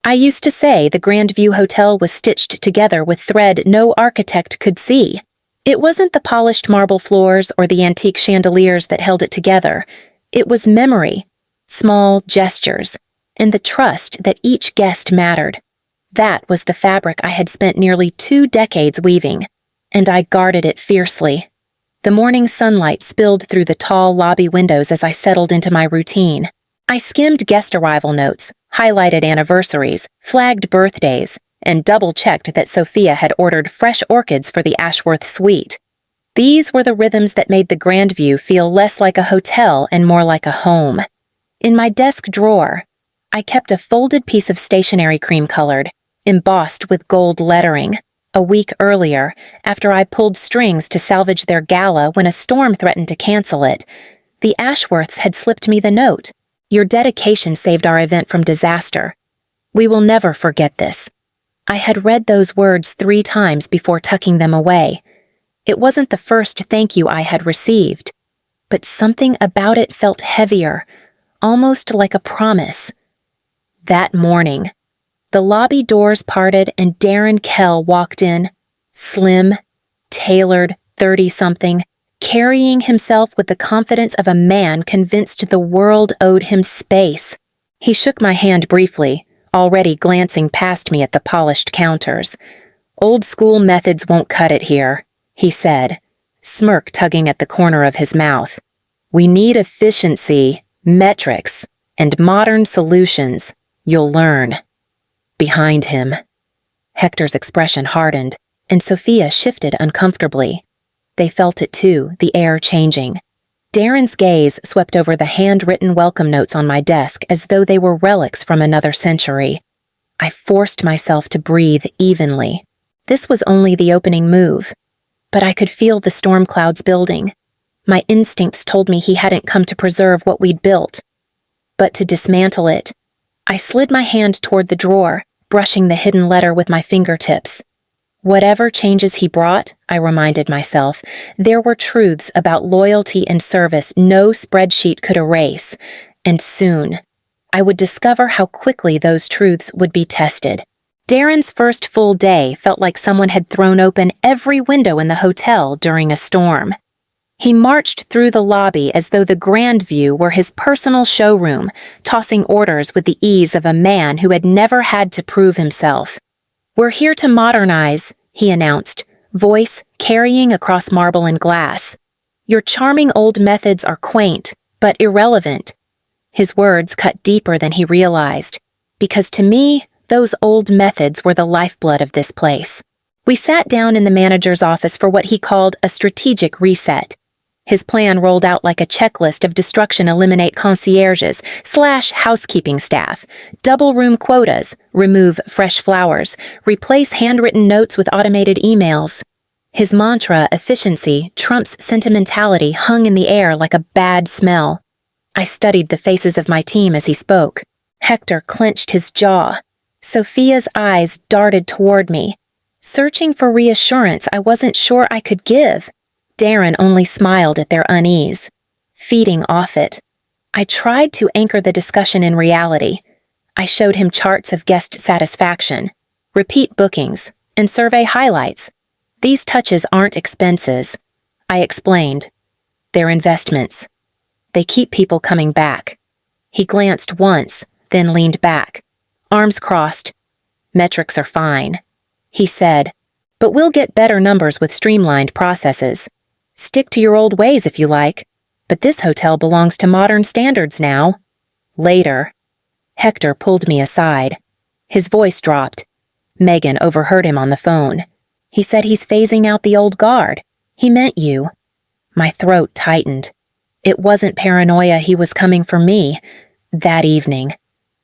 I used to say the Grandview Hotel was stitched together with thread no architect could see. It wasn't the polished marble floors or the antique chandeliers that held it together. It was memory, small gestures, and the trust that each guest mattered. That was the fabric I had spent nearly 2 decades weaving, and I guarded it fiercely. The morning sunlight spilled through the tall lobby windows as I settled into my routine. I skimmed guest arrival notes, highlighted anniversaries, flagged birthdays, and double-checked that Sophia had ordered fresh orchids for the Ashworth suite. These were the rhythms that made the Grandview feel less like a hotel and more like a home. In my desk drawer, I kept a folded piece of stationery cream-colored, embossed with gold lettering. A week earlier, after I pulled strings to salvage their gala when a storm threatened to cancel it, the Ashworths had slipped me the note. Your dedication saved our event from disaster. We will never forget this. I had read those words 3 times before tucking them away. It wasn't the first thank you I had received, but something about it felt heavier, almost like a promise. That morning, the lobby doors parted and Darren Kell walked in, slim, tailored, 30-something, carrying himself with the confidence of a man convinced the world owed him space. He shook my hand briefly, already glancing past me at the polished counters. "Old-school methods won't cut it here," he said, smirk tugging at the corner of his mouth. "We need efficiency, metrics, and modern solutions. You'll learn." Behind him, Hector's expression hardened, and Sophia shifted uncomfortably. They felt it too, the air changing. Darren's gaze swept over the handwritten welcome notes on my desk as though they were relics from another century. I forced myself to breathe evenly. This was only the opening move, but I could feel the storm clouds building. My instincts told me he hadn't come to preserve what we'd built, but to dismantle it. I slid my hand toward the drawer, brushing the hidden letter with my fingertips. Whatever changes he brought, I reminded myself, there were truths about loyalty and service no spreadsheet could erase, and soon, I would discover how quickly those truths would be tested. Darren's first full day felt like someone had thrown open every window in the hotel during a storm. He marched through the lobby as though the Grandview were his personal showroom, tossing orders with the ease of a man who had never had to prove himself. "We're here to modernize," he announced, voice carrying across marble and glass. "Your charming old methods are quaint, but irrelevant." His words cut deeper than he realized, because to me, those old methods were the lifeblood of this place. We sat down in the manager's office for what he called a strategic reset. His plan rolled out like a checklist of destruction: eliminate concierges, slash housekeeping staff, double room quotas, remove fresh flowers, replace handwritten notes with automated emails. His mantra, efficiency, trumps sentimentality, hung in the air like a bad smell. I studied the faces of my team as he spoke. Hector clenched his jaw. Sophia's eyes darted toward me, searching for reassurance I wasn't sure I could give. Darren only smiled at their unease, feeding off it. I tried to anchor the discussion in reality. I showed him charts of guest satisfaction, repeat bookings, and survey highlights. These touches aren't expenses, I explained. They're investments. They keep people coming back. He glanced once, then leaned back, arms crossed. "Metrics are fine," he said, "but we'll get better numbers with streamlined processes. Stick to your old ways if you like, but this hotel belongs to modern standards now." Later, Hector pulled me aside. His voice dropped. Megan overheard him on the phone. "He said he's phasing out the old guard. He meant you." My throat tightened. It wasn't paranoia, he was coming for me. That evening,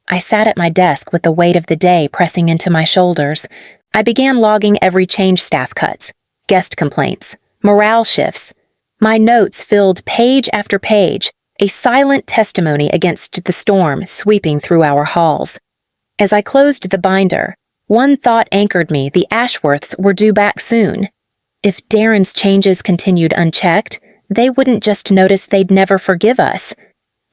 I sat at my desk with the weight of the day pressing into my shoulders. I began logging every change staff cuts, guest complaints, morale shifts. My notes filled page after page, a silent testimony against the storm sweeping through our halls. As I closed the binder, one thought anchored me: the Ashworths were due back soon. If Darren's changes continued unchecked, they wouldn't just notice, they'd never forgive us.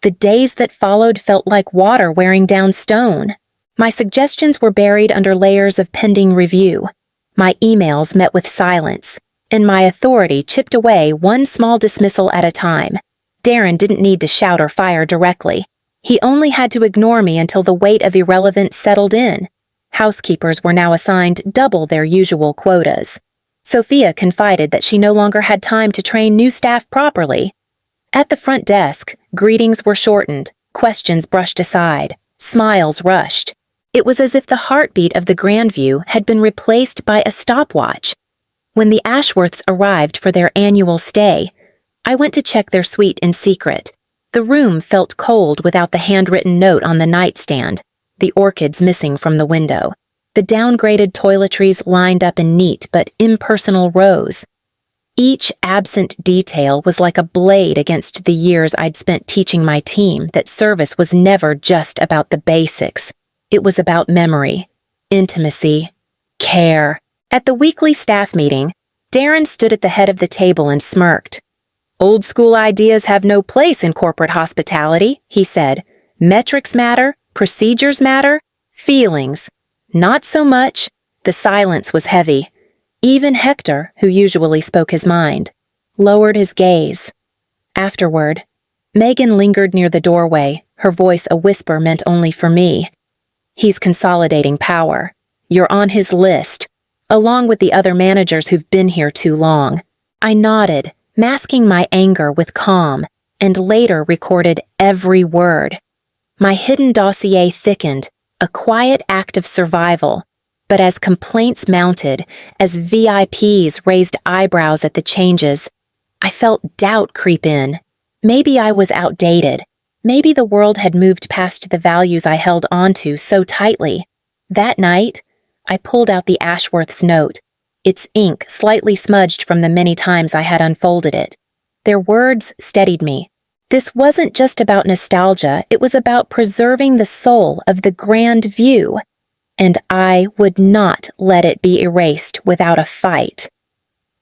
The days that followed felt like water wearing down stone. My suggestions were buried under layers of pending review. My emails met with silence, and my authority chipped away one small dismissal at a time. Darren didn't need to shout or fire directly. He only had to ignore me until the weight of irrelevance settled in. Housekeepers were now assigned double their usual quotas. Sophia confided that she no longer had time to train new staff properly. At the front desk, greetings were shortened, questions brushed aside, smiles rushed. It was as if the heartbeat of the Grandview had been replaced by a stopwatch. When the Ashworths arrived for their annual stay, I went to check their suite in secret. The room felt cold without the handwritten note on the nightstand, the orchids missing from the window, the downgraded toiletries lined up in neat but impersonal rows. Each absent detail was like a blade against the years I'd spent teaching my team that service was never just about the basics. It was about memory, intimacy, care. At the weekly staff meeting, Darren stood at the head of the table and smirked. "Old school ideas have no place in corporate hospitality," he said. "Metrics matter, procedures matter, feelings. Not so much." The silence was heavy. Even Hector, who usually spoke his mind, lowered his gaze. Afterward, Megan lingered near the doorway, her voice a whisper meant only for me. "He's consolidating power. You're on his list, along with the other managers who've been here too long." I nodded, masking my anger with calm, and later recorded every word. My hidden dossier thickened, a quiet act of survival. But as complaints mounted, as VIPs raised eyebrows at the changes, I felt doubt creep in. Maybe I was outdated. Maybe the world had moved past the values I held onto so tightly. That night, I pulled out the Ashworth's note, its ink slightly smudged from the many times I had unfolded it. Their words steadied me. This wasn't just about nostalgia, it was about preserving the soul of the Grandview. And I would not let it be erased without a fight.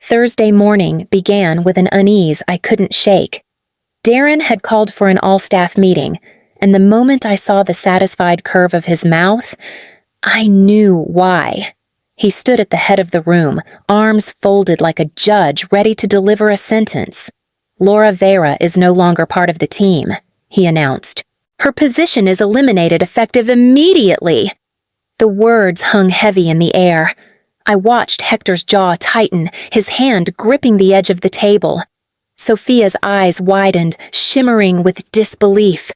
Thursday morning began with an unease I couldn't shake. Darren had called for an all-staff meeting, and the moment I saw the satisfied curve of his mouth, I knew why. He stood at the head of the room, arms folded like a judge ready to deliver a sentence. "Laura Vera is no longer part of the team," he announced. "Her position is eliminated effective immediately." The words hung heavy in the air. I watched Hector's jaw tighten, his hand gripping the edge of the table. Sophia's eyes widened, shimmering with disbelief.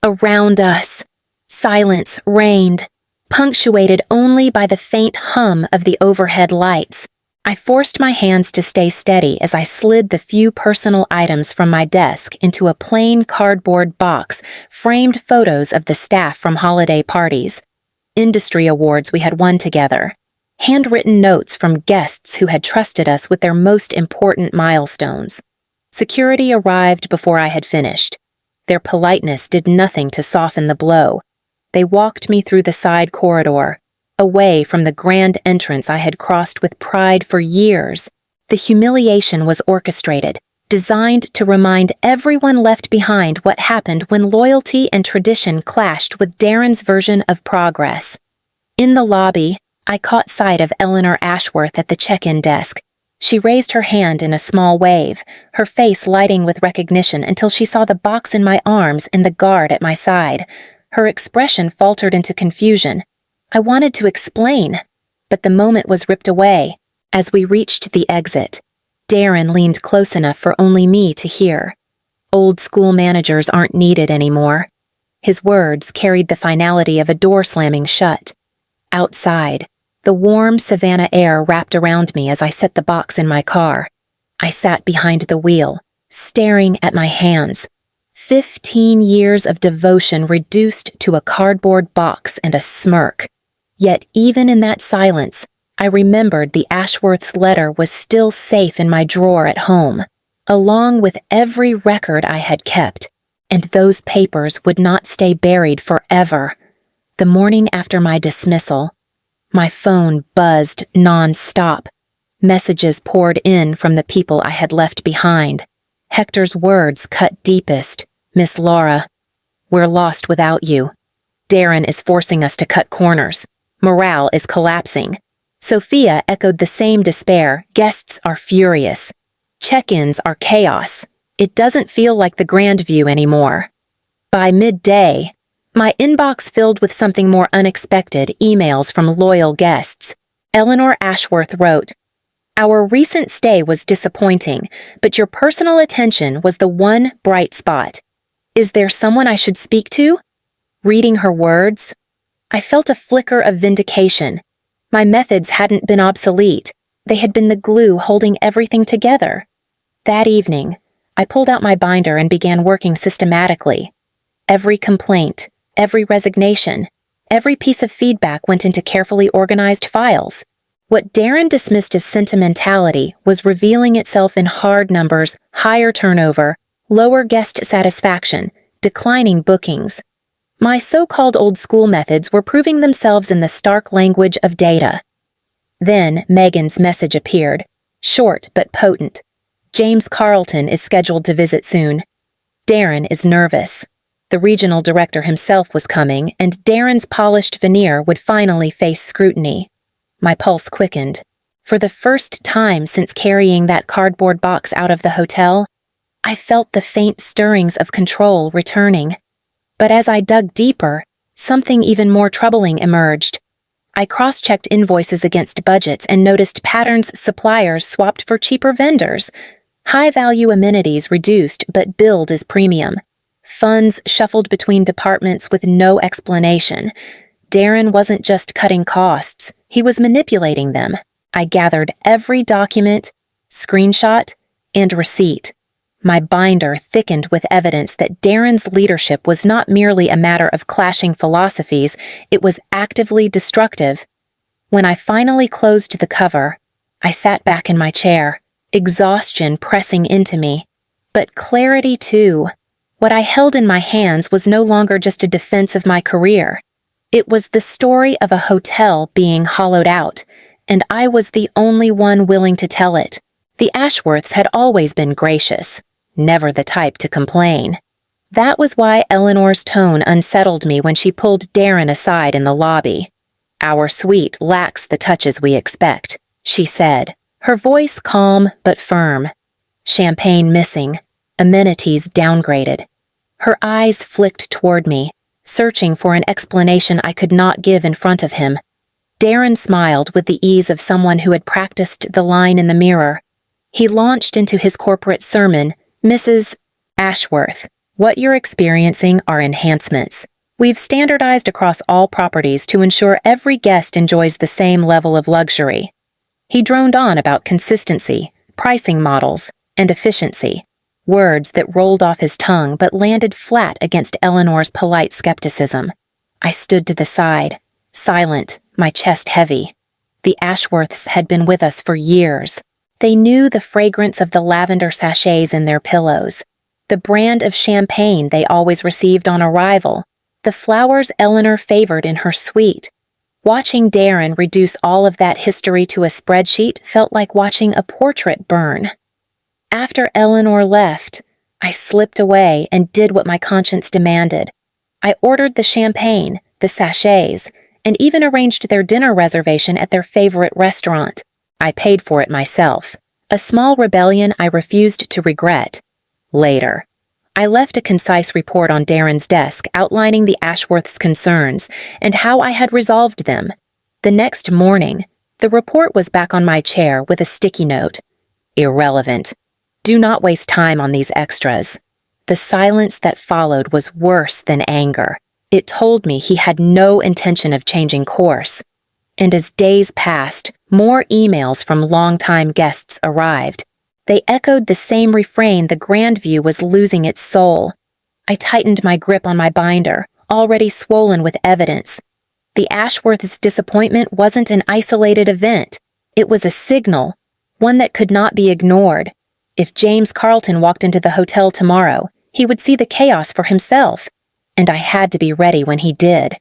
Around us, silence reigned, punctuated only by the faint hum of the overhead lights. I forced my hands to stay steady as I slid the few personal items from my desk into a plain cardboard box, framed photos of the staff from holiday parties. Industry awards we had won together, handwritten notes from guests who had trusted us with their most important milestones. Security arrived before I had finished. Their politeness did nothing to soften the blow. They walked me through the side corridor, away from the grand entrance I had crossed with pride for years. The humiliation was orchestrated, designed to remind everyone left behind what happened when loyalty and tradition clashed with Darren's version of progress. In the lobby, I caught sight of Eleanor Ashworth at the check-in desk. She raised her hand in a small wave, her face lighting with recognition until she saw the box in my arms and the guard at my side. Her expression faltered into confusion. I wanted to explain, but the moment was ripped away. As we reached the exit, Darren leaned close enough for only me to hear. "Old school managers aren't needed anymore." His words carried the finality of a door slamming shut. Outside, the warm Savannah air wrapped around me as I set the box in my car. I sat behind the wheel, staring at my hands. 15 years of devotion reduced to a cardboard box and a smirk. Yet even in that silence, I remembered the Ashworth's letter was still safe in my drawer at home, along with every record I had kept, and those papers would not stay buried forever. The morning after my dismissal, my phone buzzed non-stop. Messages poured in from the people I had left behind. Hector's words cut deepest. "Miss Laura, we're lost without you." Darren is forcing us to cut corners. Morale is collapsing. Sophia echoed the same despair. Guests are furious. Check-ins are chaos. It doesn't feel like the Grand View anymore. By midday, my inbox filled with something more unexpected, emails from loyal guests. Eleanor Ashworth wrote, "Our recent stay was disappointing, but your personal attention was the one bright spot. Is there someone I should speak to?" Reading her words, I felt a flicker of vindication. My methods hadn't been obsolete. They had been the glue holding everything together. That evening, I pulled out my binder and began working systematically. Every complaint, every resignation, every piece of feedback went into carefully organized files. What Darren dismissed as sentimentality was revealing itself in hard numbers, higher turnover, lower guest satisfaction, declining bookings. My so-called old-school methods were proving themselves in the stark language of data. Then Megan's message appeared, short but potent. James Carlton is scheduled to visit soon. Darren is nervous. The regional director himself was coming, and Darren's polished veneer would finally face scrutiny. My pulse quickened. For the first time since carrying that cardboard box out of the hotel, I felt the faint stirrings of control returning. But as I dug deeper, something even more troubling emerged. I cross-checked invoices against budgets and noticed patterns suppliers swapped for cheaper vendors. High-value amenities reduced but billed as premium. Funds shuffled between departments with no explanation. Darren wasn't just cutting costs, he was manipulating them. I gathered every document, screenshot, and receipt. My binder thickened with evidence that Darren's leadership was not merely a matter of clashing philosophies, it was actively destructive. When I finally closed the cover, I sat back in my chair, exhaustion pressing into me. But clarity too. What I held in my hands was no longer just a defense of my career. It was the story of a hotel being hollowed out, and I was the only one willing to tell it. The Ashworths had always been gracious, never the type to complain. That was why Eleanor's tone unsettled me when she pulled Darren aside in the lobby. "Our suite lacks the touches we expect," she said, her voice calm but firm. Champagne missing, amenities downgraded. Her eyes flicked toward me, searching for an explanation I could not give in front of him. Darren smiled with the ease of someone who had practiced the line in the mirror. He launched into his corporate sermon, "Mrs. Ashworth, what you're experiencing are enhancements. We've standardized across all properties to ensure every guest enjoys the same level of luxury." He droned on about consistency, pricing models, and efficiency, words that rolled off his tongue but landed flat against Eleanor's polite skepticism. I stood to the side, silent, my chest heavy. The Ashworths had been with us for years. They knew the fragrance of the lavender sachets in their pillows, the brand of champagne they always received on arrival, the flowers Eleanor favored in her suite. Watching Darren reduce all of that history to a spreadsheet felt like watching a portrait burn. After Eleanor left, I slipped away and did what my conscience demanded. I ordered the champagne, the sachets, and even arranged their dinner reservation at their favorite restaurant. I paid for it myself, a small rebellion I refused to regret. Later, I left a concise report on Darren's desk outlining the Ashworth's concerns and how I had resolved them. The next morning, the report was back on my chair with a sticky note. "Irrelevant. Do not waste time on these extras." The silence that followed was worse than anger. It told me he had no intention of changing course. And as days passed, more emails from longtime guests arrived. They echoed the same refrain: the Grand View was losing its soul. I tightened my grip on my binder, already swollen with evidence. The Ashworth's disappointment wasn't an isolated event. It was a signal, one that could not be ignored. If James Carlton walked into the hotel tomorrow, he would see the chaos for himself, and I had to be ready when he did.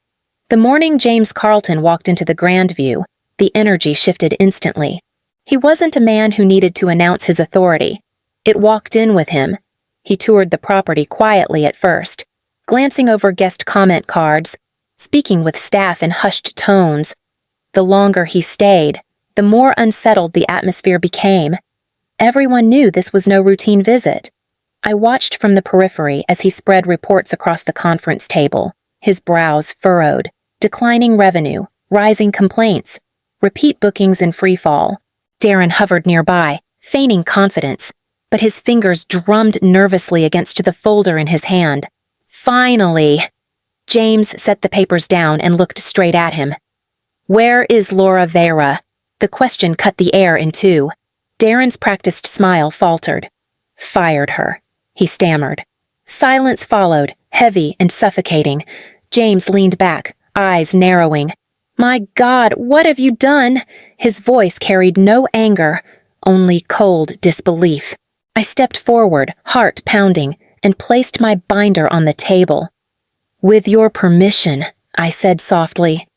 The morning James Carlton walked into the Grand View, the energy shifted instantly. He wasn't a man who needed to announce his authority. It walked in with him. He toured the property quietly at first, glancing over guest comment cards, speaking with staff in hushed tones. The longer he stayed, the more unsettled the atmosphere became. Everyone knew this was no routine visit. I watched from the periphery as he spread reports across the conference table, his brows furrowed, declining revenue, rising complaints, repeat bookings in free fall. Darren hovered nearby, feigning confidence, but his fingers drummed nervously against the folder in his hand. Finally! James set the papers down and looked straight at him. "Where is Laura Vera?" The question cut the air in two. Darren's practiced smile faltered. "Fired her," he stammered. Silence followed, heavy and suffocating. James leaned back, eyes narrowing. "My God, what have you done?" His voice carried no anger, only cold disbelief. I stepped forward, heart pounding, and placed my binder on the table. "With your permission," I said softly.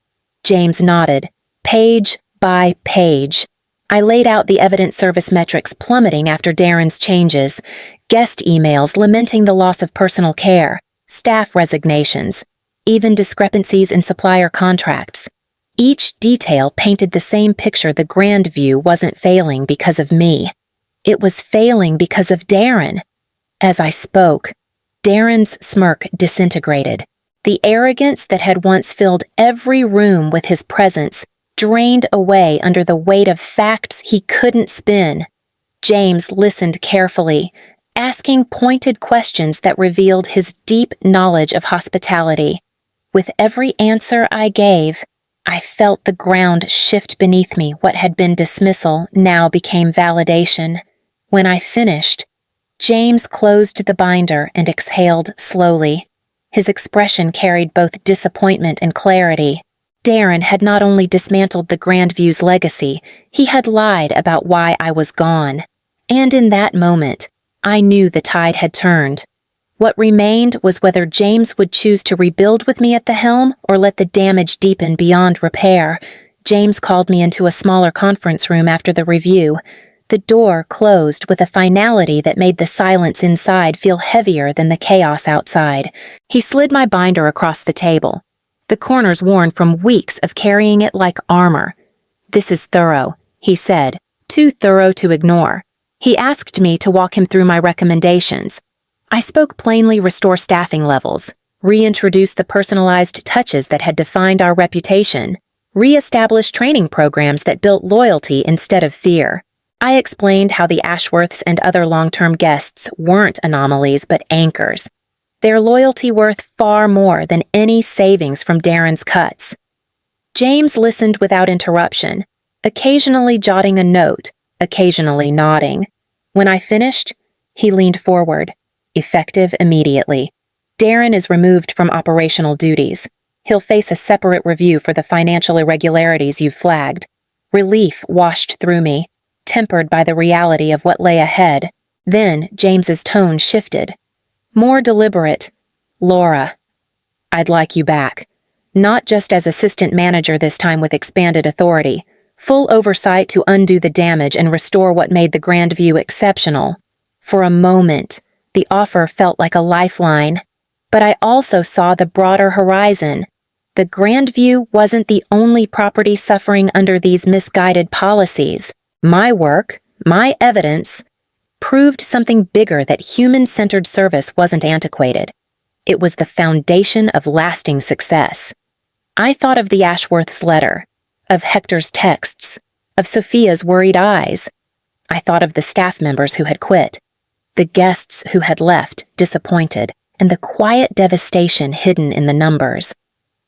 James nodded, page by page. I laid out the evidence service metrics plummeting after Darren's changes, guest emails lamenting the loss of personal care, staff resignations, even discrepancies in supplier contracts. Each detail painted the same picture. The grand view wasn't failing because of me. It was failing because of Darren. As I spoke, Darren's smirk disintegrated. The arrogance that had once filled every room with his presence drained away under the weight of facts he couldn't spin. James listened carefully, asking pointed questions that revealed his deep knowledge of hospitality. With every answer I gave, I felt the ground shift beneath me. What had been dismissal now became validation. When I finished, James closed the binder and exhaled slowly. His expression carried both disappointment and clarity. Darren had not only dismantled the Grandview's legacy, he had lied about why I was gone. And in that moment, I knew the tide had turned. What remained was whether James would choose to rebuild with me at the helm or let the damage deepen beyond repair. James called me into a smaller conference room after the review. The door closed with a finality that made the silence inside feel heavier than the chaos outside. He slid my binder across the table, the corners worn from weeks of carrying it like armor. "This is thorough," he said, too thorough to ignore. He asked me to walk him through my recommendations. I spoke plainly: restore staffing levels, reintroduce the personalized touches that had defined our reputation, re-establish training programs that built loyalty instead of fear. I explained how the Ashworths and other long-term guests weren't anomalies but anchors, their loyalty worth far more than any savings from Darren's cuts. James listened without interruption, occasionally jotting a note, occasionally nodding. When I finished, he leaned forward. "Effective immediately. Darren is removed from operational duties. He'll face a separate review for the financial irregularities you've flagged." Relief washed through me, tempered by the reality of what lay ahead. Then James's tone shifted. More deliberate. "Laura, I'd like you back. Not just as assistant manager this time with expanded authority, full oversight to undo the damage and restore what made the Grandview exceptional." For a moment, the offer felt like a lifeline, but I also saw the broader horizon. The Grandview wasn't the only property suffering under these misguided policies. My work, my evidence, proved something bigger: that human-centered service wasn't antiquated. It was the foundation of lasting success. I thought of the Ashworth's letter, of Hector's texts, of Sophia's worried eyes. I thought of the staff members who had quit, the guests who had left, disappointed, and the quiet devastation hidden in the numbers.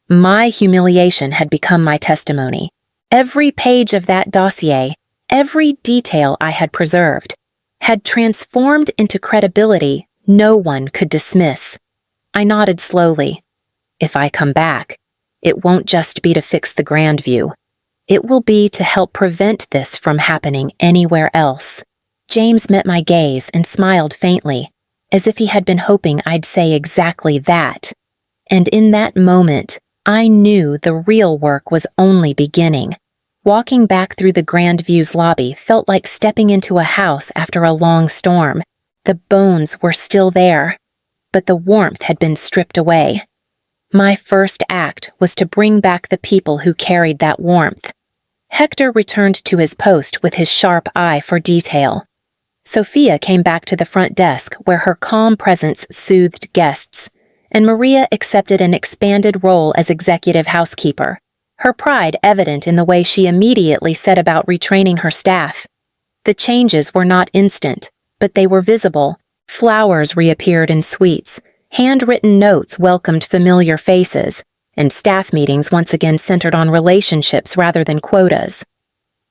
My humiliation had become my testimony. Every page of that dossier, every detail I had preserved, had transformed into credibility no one could dismiss. I nodded slowly. If I come back, it won't just be to fix the Grandview. It will be to help prevent this from happening anywhere else. James met my gaze and smiled faintly, as if he had been hoping I'd say exactly that. And in that moment, I knew the real work was only beginning. Walking back through the Grandview's lobby felt like stepping into a house after a long storm. The bones were still there, but the warmth had been stripped away. My first act was to bring back the people who carried that warmth. Hector returned to his post with his sharp eye for detail. Sophia came back to the front desk where her calm presence soothed guests, and Maria accepted an expanded role as executive housekeeper, her pride evident in the way she immediately set about retraining her staff. The changes were not instant, but they were visible. Flowers reappeared in suites, handwritten notes welcomed familiar faces, and staff meetings once again centered on relationships rather than quotas.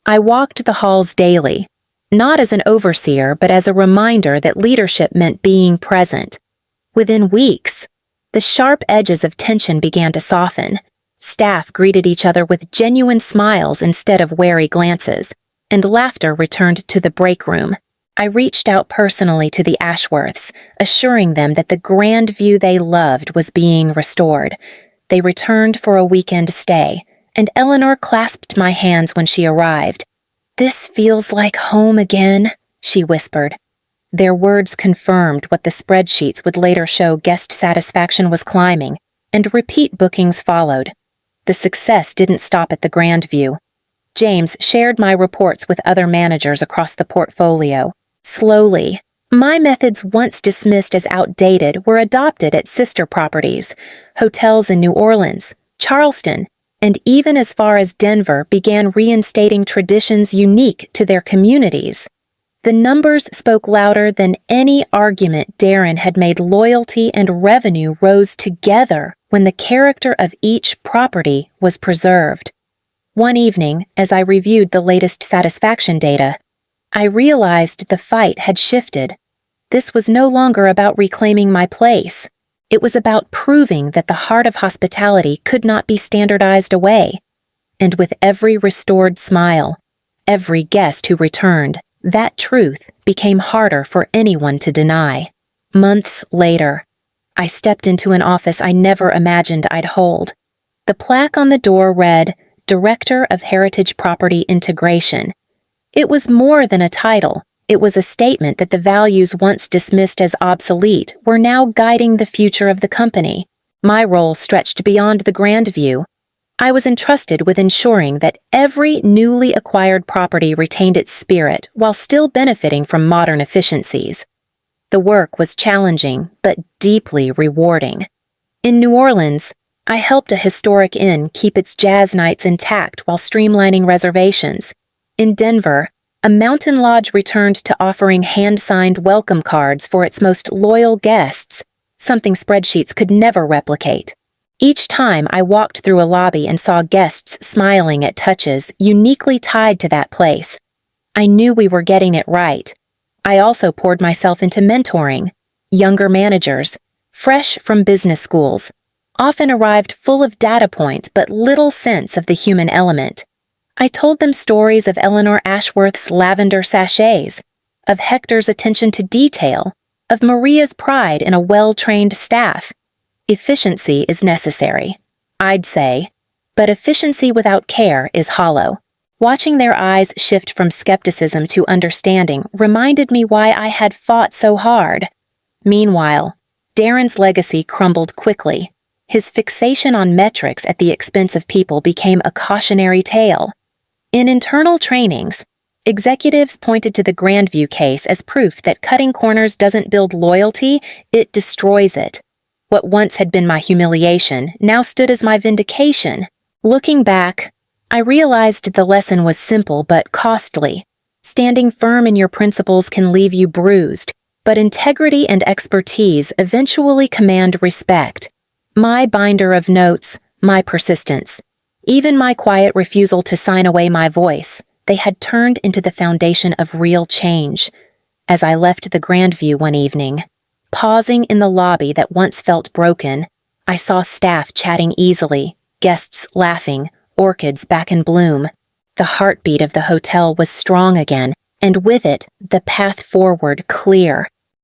I walked the halls daily, not as an overseer but as a reminder that leadership meant being present. Within weeks, the sharp edges of tension began to soften. Staff greeted each other with genuine smiles instead of wary glances, and laughter returned to the break room. I reached out personally to the Ashworths, assuring them that the grand view they loved was being restored. They returned for a weekend stay, and Eleanor clasped my hands when she arrived. "This feels like home again," she whispered. Their words confirmed what the spreadsheets would later show. Guest satisfaction was climbing, and repeat bookings followed. The success didn't stop at the grand view. James shared my reports with other managers across the portfolio. Slowly, my methods once dismissed as outdated were adopted at sister properties. Hotels in New Orleans, Charleston, and even as far as Denver began reinstating traditions unique to their communities. The numbers spoke louder than any argument. Darren had made. Loyalty and revenue rose together when the character of each property was preserved. One evening, as I reviewed the latest satisfaction data, I realized the fight had shifted. This was no longer about reclaiming my place. It was about proving that the heart of hospitality could not be standardized away. And with every restored smile, every guest who returned, that truth became harder for anyone to deny. Months later, I stepped into an office I never imagined I'd hold. The plaque on the door read, Director of Heritage Property Integration. It was more than a title. It was a statement that the values once dismissed as obsolete were now guiding the future of the company. My role stretched beyond the grand view. I was entrusted with ensuring that every newly acquired property retained its spirit while still benefiting from modern efficiencies. The work was challenging, but deeply rewarding. In New Orleans, I helped a historic inn keep its jazz nights intact while streamlining reservations. In Denver, a mountain lodge returned to offering hand-signed welcome cards for its most loyal guests, something spreadsheets could never replicate. Each time I walked through a lobby and saw guests smiling at touches uniquely tied to that place, I knew we were getting it right. I also poured myself into mentoring. Younger managers, fresh from business schools, often arrived full of data points but little sense of the human element. I told them stories of Eleanor Ashworth's lavender sachets, of Hector's attention to detail, of Maria's pride in a well-trained staff. Efficiency is necessary, I'd say, but efficiency without care is hollow. Watching their eyes shift from skepticism to understanding reminded me why I had fought so hard. Meanwhile, Darren's legacy crumbled quickly. His fixation on metrics at the expense of people became a cautionary tale. In internal trainings, executives pointed to the Grandview case as proof that cutting corners doesn't build loyalty, it destroys it. What once had been my humiliation now stood as my vindication. Looking back, I realized the lesson was simple but costly. Standing firm in your principles can leave you bruised, but integrity and expertise eventually command respect. My binder of notes, my persistence, even my quiet refusal to sign away my voice, they had turned into the foundation of real change. As I left the Grandview one evening, pausing in the lobby that once felt broken, I saw staff chatting easily, guests laughing, orchids back in bloom. The heartbeat of the hotel was strong again, and with it, the path forward clear.